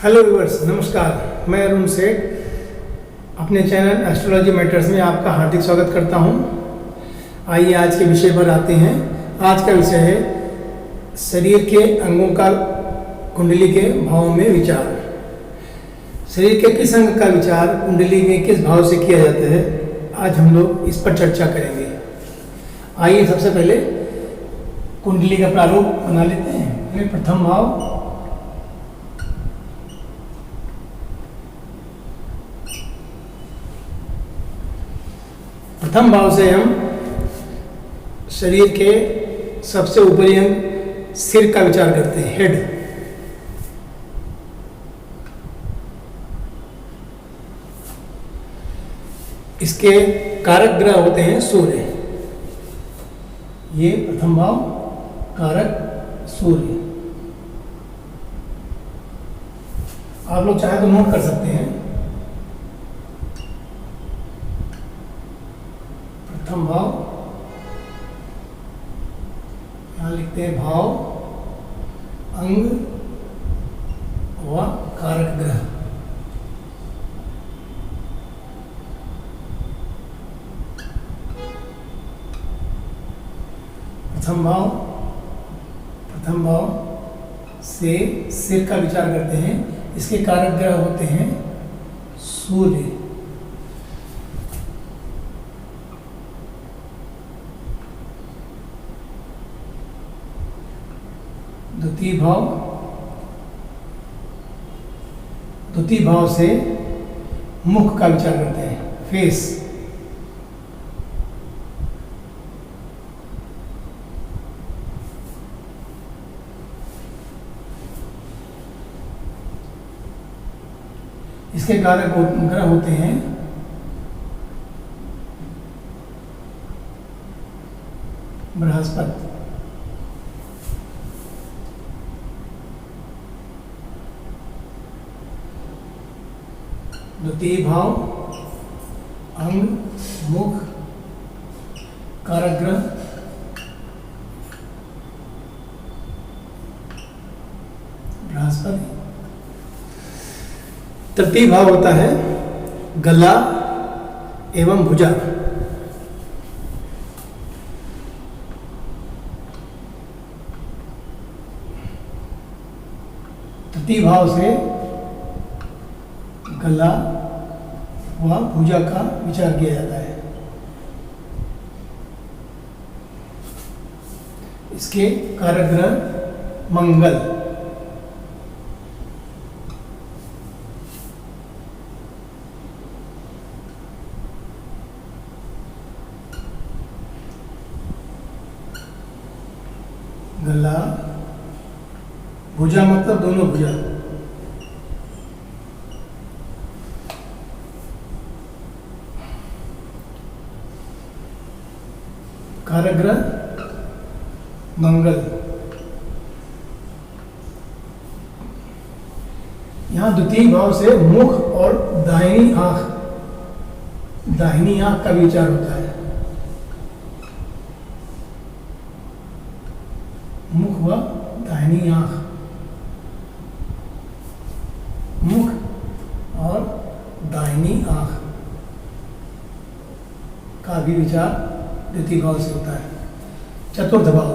Hello viewers, नमस्कार। मैं अरुण सेठ अपने चैनल एस्ट्रोलॉजी मैटर्स में आपका हार्दिक स्वागत करता हूं। आइए आज के विषय पर आते हैं। आज का विषय है शरीर के अंगों का कुंडली के भाव में विचार। शरीर के किस अंग का विचार कुंडली में किस भाव से किया जाता है, आज हम लोग इस पर चर्चा करेंगे। आइए सबसे पहले कुंडली का प्रारूप बना लेते हैं। प्रथम भाव, प्रथम भाव से हम शरीर के सबसे ऊपरी अंग सिर का विचार करते हैं, हेड। इसके कारक ग्रह होते हैं सूर्य। ये प्रथम भाव, कारक सूर्य। आप लोग चाहे तो नोट कर सकते हैं। प्रथम भाव, यहां लिखते हैं भाव, अंग व कारक ग्रह। प्रथम भाव से सिर का विचार करते हैं। इसके कारक ग्रह होते हैं सूर्य। द्वितीय भाव से मुख का विचार करते हैं, फेस। इसके कारक ग्रह होते हैं बृहस्पति। द्वितीय भाव, अंग, मुख, कारक ग्रह बृहस्पति। तृतीय भाव होता है गला एवं भुजा। तृतीय भाव से गला व भुजा का विचार किया जाता है। इसके कारक ग्रह मंगल। गला, भुजा मतलब दोनों भुजा। कारक ग्रह मंगल। यहां द्वितीय भाव से मुख और दाहिनी आंख का विचार होता है। मुख व दाहिनी आंख, मुख और दाहिनी आंख का भी विचार द्वितीय भाव से होता है। चतुर्थ भाव,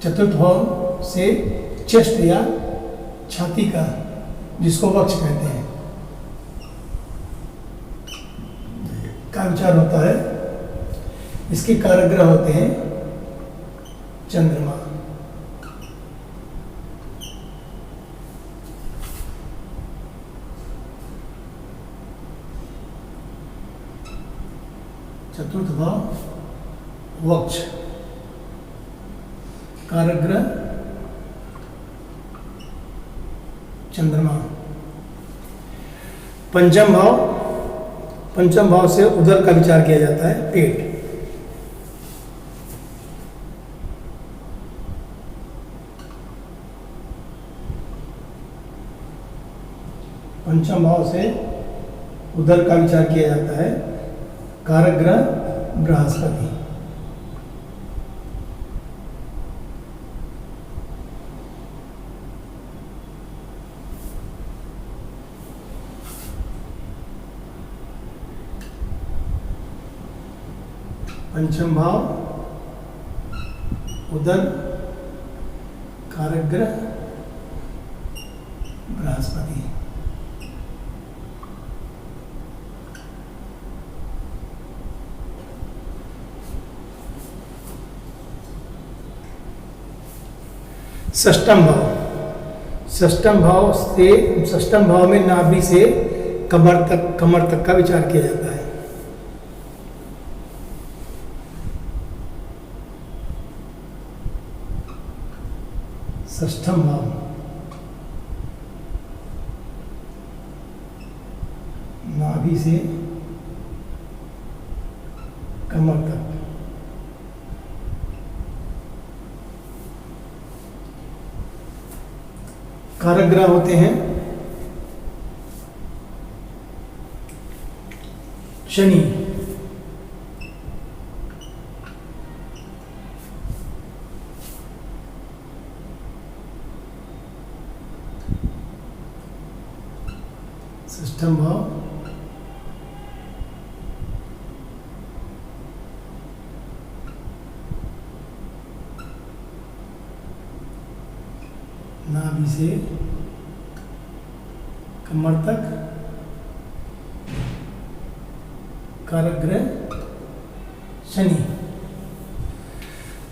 चतुर्थ भाव से चेस्ट या छाती का, जिसको वक्ष कहते हैं, का विचार होता है। इसके कारक ग्रह होते हैं चंद्रमा। चतुर्थ भाव वक्ष, कारक ग्रह चंद्रमा। पंचम भाव से उदर का विचार किया जाता है, पेट। पंचम भाव से उदर का विचार किया जाता है, कारक ग्रह बृहस्पति। पंचम भाव उदर, कारक ग्रह बृहस्पति। षष्ठम भाव, षष्ठम भाव से, षष्ठम भाव में नाभि से कमर तक का विचार किया जाता है। षष्ठम भाव नाभि से कमर तक। कारक ग्रह होते हैं शनि, षष्ठम भाव नाभि से कमर तक, कारक ग्रह शनि।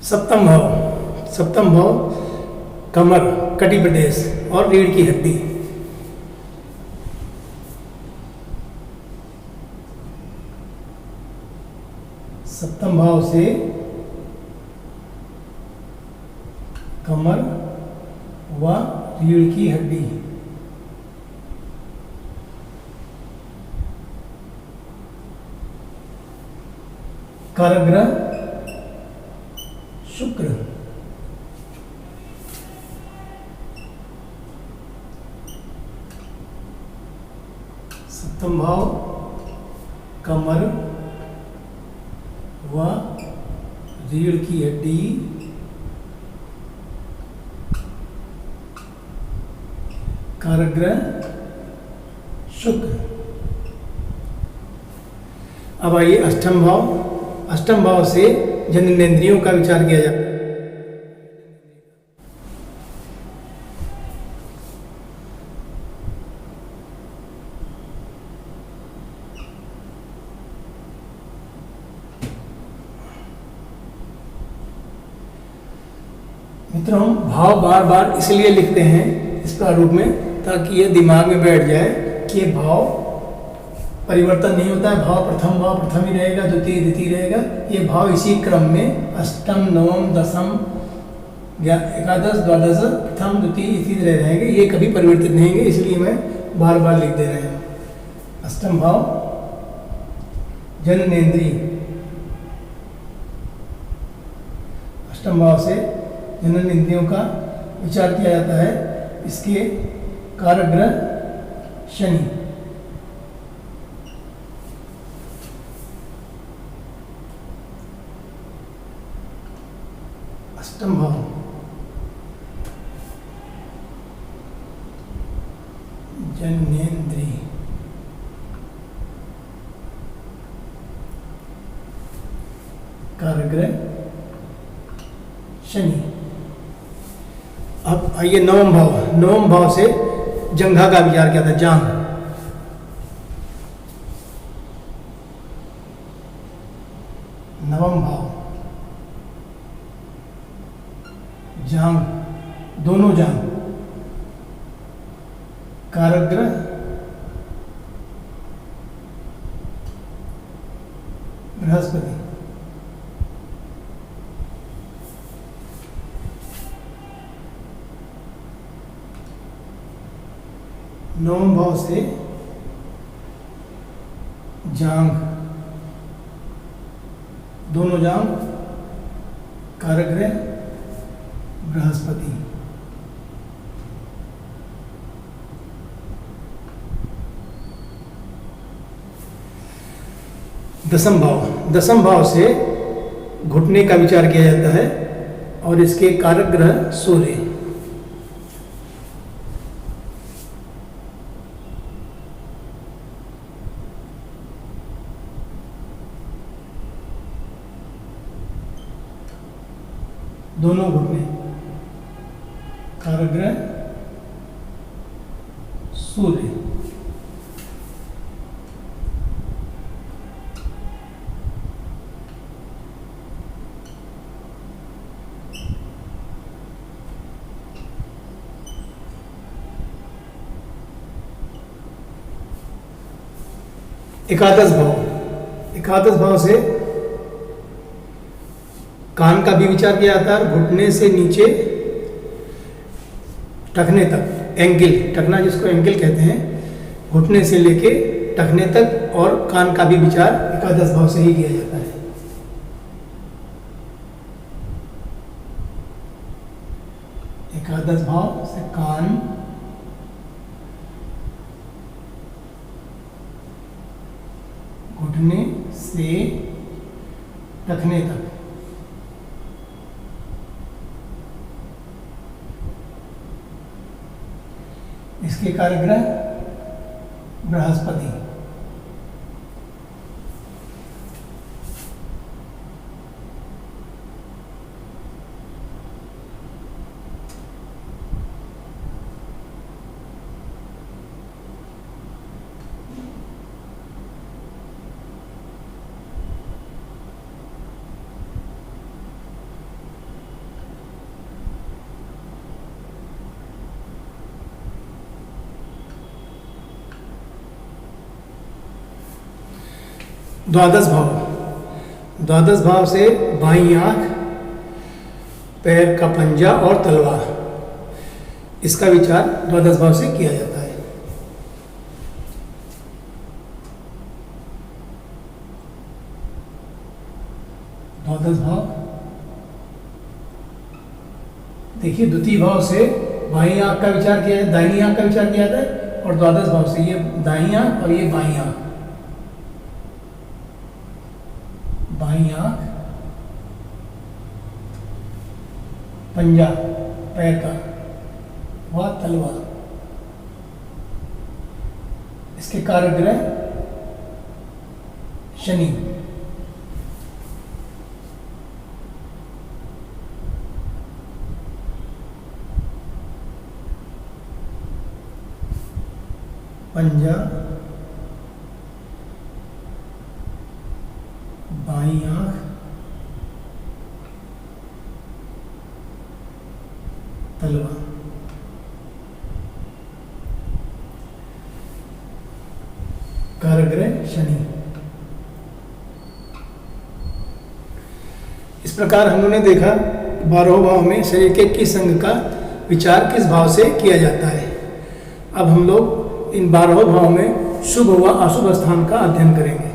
सप्तम भाव, सप्तम भाव कमर, कटी प्रदेश और रीढ़ की हड्डी। सप्तम भाव से कमर व रीढ़ की हड्डी। कारक ग्रह शुक्र। सप्तम भाव कमर व रीढ़ की हड्डी, कारक ग्रह शुक्र। अब आइए अष्टम भाव। अष्टम भाव से जननेंद्रियों का विचार किया जाता है। मित्रों, हम भाव बार बार इसलिए लिखते हैं इस प्रारूप में ताकि ये दिमाग में बैठ जाए कि ये भाव परिवर्तन नहीं होता है। भाव प्रथम ही रहेगा, द्वितीय रहेगा। ये भाव इसी क्रम में अष्टम, नवम, दशम, एकादश, द्वादश, प्रथम, द्वितीय इसी तरह रहेंगे। ये कभी परिवर्तित नहीं होंगे, इसलिए मैं बार बार लिख दे रहे हैं। अष्टम भाव जननेंद्रिय, अष्टम भाव से जनन इंद्रियों का विचार किया जाता है। इसके कारक ग्रह शनि। अष्टम भाव जननेंद्रिय, कारक ग्रह शनि। अब आइए नवम भाव। नवम भाव से जंघा का विचार किया था, जांघ। नवम भाव जांघ, दोनों जांघ, कारक ग्रह बृहस्पति। नवम भाव से जांघ, दोनों जांघ, कारक ग्रह बृहस्पति। दसम भाव से घुटने का विचार किया जाता है और इसके कारक ग्रह सूर्य। दोनों घुटने कारक ग्रह सूर्य। एकादश भाव से कान का भी विचार किया जाता है। घुटने से नीचे टखने तक, एंकिल, टखना जिसको एंकिल कहते हैं, घुटने से लेके टखने तक और कान का भी विचार एकादश भाव से ही किया जाता है। एकादश भाव से कान, घुटने से टखने तक। इसके कारक ग्रह बृहस्पति। द्वादश भाव से बाईं आंख, पैर का पंजा और तलवार, इसका विचार द्वादश भाव से किया जाता है। द्वादश भाव देखिए, द्वितीय भाव से बाईं आंख का विचार किया जाता है, दाहिनी आंख का विचार किया जाता है, और द्वादश भाव से ये दाईं आंख और ये बाईं आंख। बाईं आंख, पंजा पैर का व तलवार, इसके कारक ग्रह शनि। पंजा, बाईं आंख, तलवार। कारक ग्रह शनि। इस प्रकार हम लोगों ने देखा 12 भाव में शरीर के किस अंग का विचार किस भाव से किया जाता है। अब हम लोग इन 12 भाव में शुभ व अशुभ स्थान का अध्ययन करेंगे।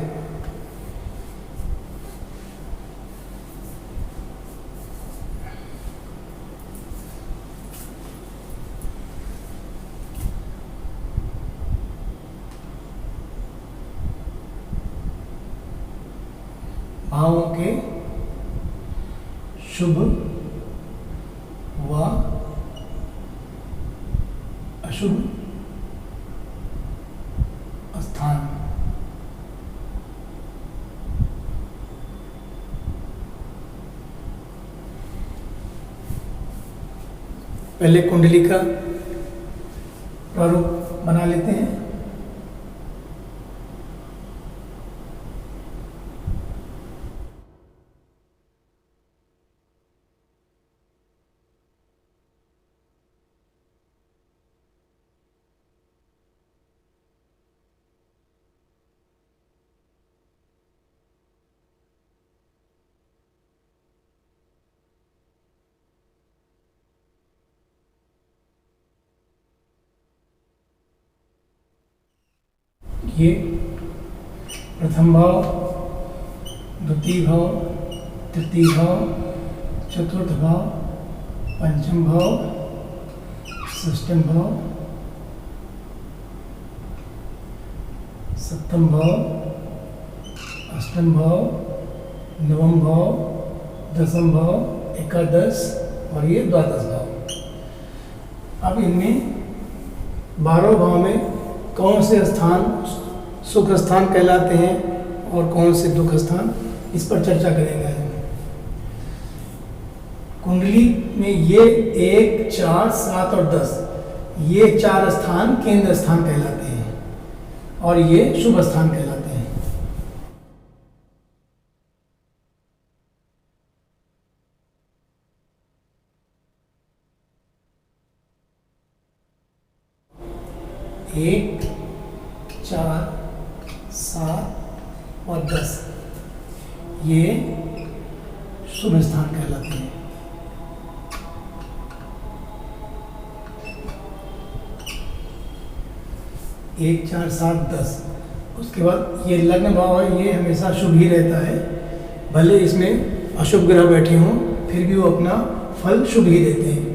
भावों के शुभ व अशुभ स्थान। पहले कुंडली का प्रारूप बना लेते हैं। ये प्रथम भाव, द्वितीय भाव, तृतीय भाव, चतुर्थ भाव, पंचम भाव, षष्ठम भाव, सप्तम भाव, अष्टम भाव, नवम भाव, दसम भाव, एकादश और ये द्वादश भाव। अब इनमें 12 भाव में कौन से स्थान सुख स्थान कहलाते हैं और कौन से दुख स्थान, इस पर चर्चा करेंगे। कुंडली में ये 1, 4, 7 और 10 ये 4 स्थान केंद्र स्थान कहलाते हैं और ये शुभ स्थान कहलाते हैं। एक, 4, 7 और 10 ये शुभ स्थान कहलाते हैं। एक, 4, 7, 10 उसके बाद ये लग्न भाव है, ये हमेशा शुभ ही रहता है, भले इसमें अशुभ ग्रह बैठे हों फिर भी वो अपना फल शुभ ही देते हैं।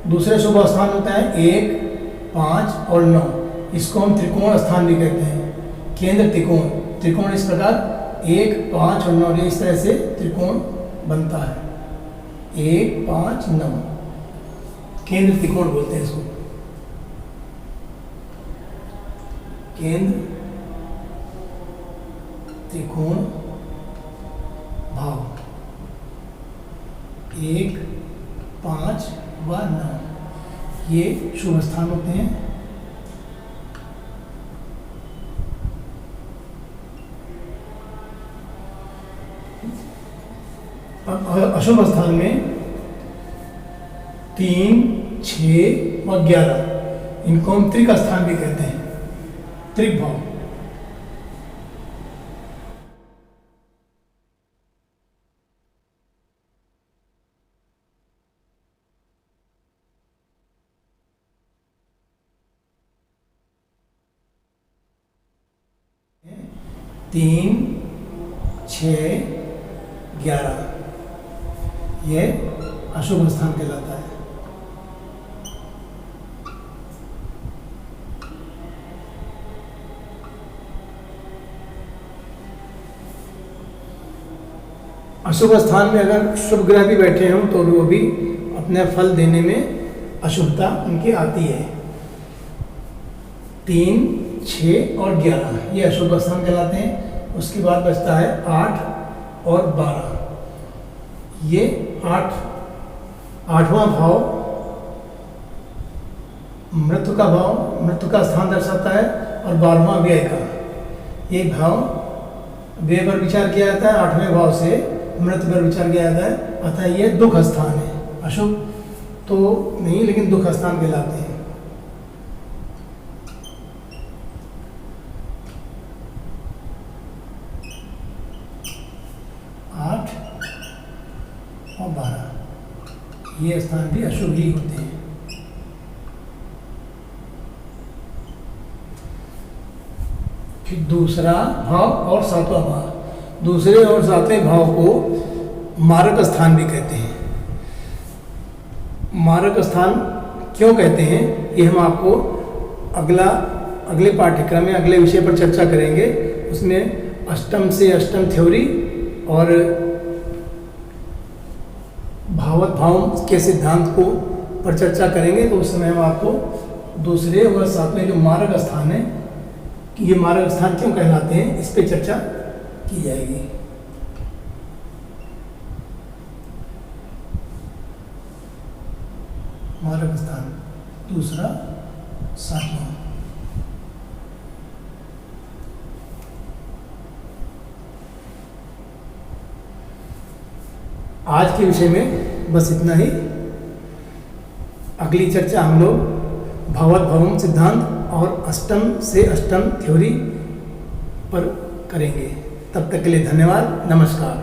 दूसरे शुभ स्थान होता है 1, 5 और 9, इसको हम त्रिकोण स्थान भी कहते हैं। केंद्र त्रिकोण, त्रिकोण इस प्रकार 1, 5 और 9 इस तरह से त्रिकोण बनता है। 1, 5, 9 केंद्र त्रिकोण बोलते हैं इसको। केंद्र त्रिकोण भाव 1, 5 व 9 ये शुभ स्थान होते हैं। अब अशुभ स्थान में 3, 6 और 11 इनको हम त्रिक स्थान भी कहते हैं, त्रिक भाव। तीन, 6, 11 ये अशुभ स्थान कहलाता है। अशुभ स्थान में अगर शुभ ग्रह भी बैठे हों तो वो भी अपने फल देने में अशुभता उनकी आती है। 3, 6 और 11 ये अशुभ स्थान कहलाते हैं। उसके बाद बचता है 8 और 12, ये 8वां भाव मृत्यु का भाव, मृत्यु का स्थान दर्शाता है, और 12वां व्यय का। ये भाव व्यय पर विचार किया जाता है, 8वें भाव से मृत्यु पर विचार किया जाता है, अतः ये दुख स्थान है। अशुभ तो नहीं लेकिन दुख स्थान कहलाते हैं। 8 और 12 ये स्थान भी अशुभ ही होते हैं। फिर दूसरा भाव और 7वां भाव, दूसरे और 7वें भाव को मारक स्थान भी कहते हैं। मारक स्थान क्यों कहते हैं ये हम आपको अगले पाठ्यक्रम में अगले विषय पर चर्चा करेंगे। उसमें अष्टम से अष्टम थ्योरी और भावत भाव के सिद्धांत को पर चर्चा करेंगे, तो उस समय हम आपको दूसरे और 7वें जो मारक स्थान है कि ये मारक स्थान क्यों कहलाते हैं इस पे चर्चा की जाएगी। मारक स्थान दूसरा 7वां। आज के विषय में बस इतना ही। अगली चर्चा हम लोग भावत भावम सिद्धांत और अष्टम से अष्टम थ्योरी पर करेंगे। तब तक के लिए धन्यवाद, नमस्कार।